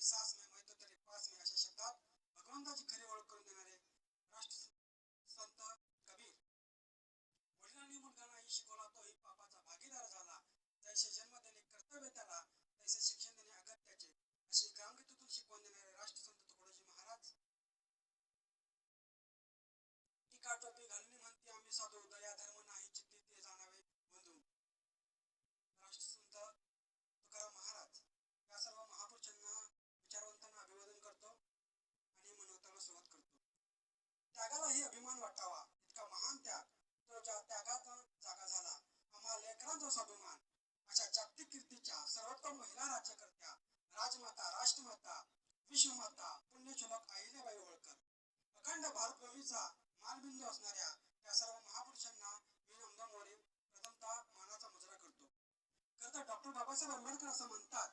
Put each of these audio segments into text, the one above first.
सास में मैं तो तेरे पास में अशा शब्दात भगवंताची खरी ओळख करून देणारे राष्ट्रसंत कबीर. वडिलांनी मुलगा नाही शिकवला तोही पापाचा भागीदार झाला. जैसे जन्म देणे कर्तव्य त्याला तैसे शिक्षण देणे अगत्याचे, अशी ग्रामगीतेतून शिकवून देणारे राष्ट्रसंत तुकडोजी महाराज. टीका टोपी घालून म्हणते आम्ही साधू, दया धर्म नाही चित्ती ते जाणावे बंधू. राष्ट्रसंत तुकाराम महाराज या सर्व महापुरुषांना विचारवंतांना अभिवादन करतो आणि मनवताना सुरुवात करतो. त्यागालाही अभिमान वाटावा इतका महान त्याग, तो ज्या त्यागात जागा झाला आम्हा लेकरांचा स्वाभिमान. अशा जागतिक कीर्तीच्या सर्वोत्तम महिला राज्यकर्त्या, राजमाता, राष्ट्रमाता, विश्वमाता पुण्यश्लोक अहिल्याबाई होळकर, अखंड भारतभूमीचा मानबिंदू असणाऱ्या त्या सर्व महापुरुषांना मी नामदेव मोरे प्रथमतः मानाचा मुजरा करतो. खरं डॉक्टर बाबासाहेब आंबेडकर असं म्हणतात,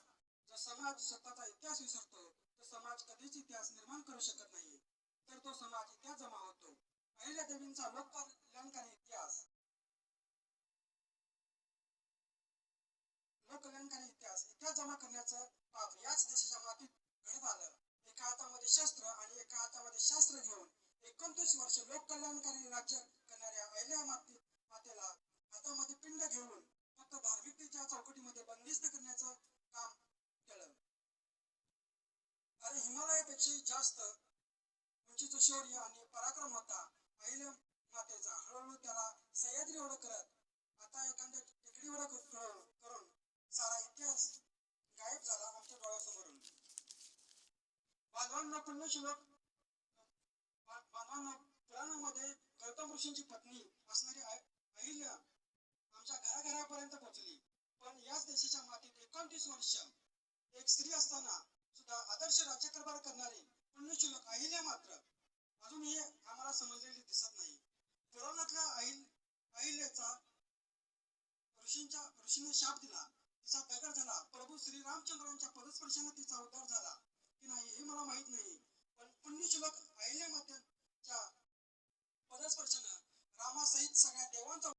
जो समाज स्वतःचा इतिहास विसरतो तो समाज कधीच इतिहास निर्माण करू शकत नाही, तर तो समाज इतिहास जमा होतो. अहिल्यादेवींचा लोककल्याणकारी इतिहास इतिहास जमा करण्याचं पाप याच देशाच्या मातीत घडत आलं. एका हातामध्ये शस्त्र आणि एका हातामध्ये शास्त्र घेऊन 29 वर्ष लोककल्याणकारी राज्य करणाऱ्या अहिल्या मातेला हातामध्ये पिंड घेऊन फक्त धार्मिकतेच्या चौकटीमध्ये बंदिस्त करण्याचं काम केलं. अरे हिमालयापेक्षाही जास्त उंचीचं शौर्य आणि पराक्रम होता अहिल्या मातेचा. हळूहळू त्याला सह्याद्री ओढ करत आता एखाद्या टेकडी ओढ करून सारा इतिहास गायब झाला आमच्या डोळ्यासमोरून. बांधवांना पुण्यश्लोक पुराणामध्ये गौतम ऋषींची पत्नी असणारी अहिल्या आमच्या घराघरापर्यंत पोहोचली. पण याच देशाच्या मातीत 29 वर्ष एक स्त्री असताना सुद्धा आदर्श राज्यकारभार करणारी पुण्यश्लोक अहिल्या मात्र अजूनही आम्हाला समजलेली दिसत नाही. पुराणातल्या अहिल्याचा ऋषीने शाप दिला. तिचा दगड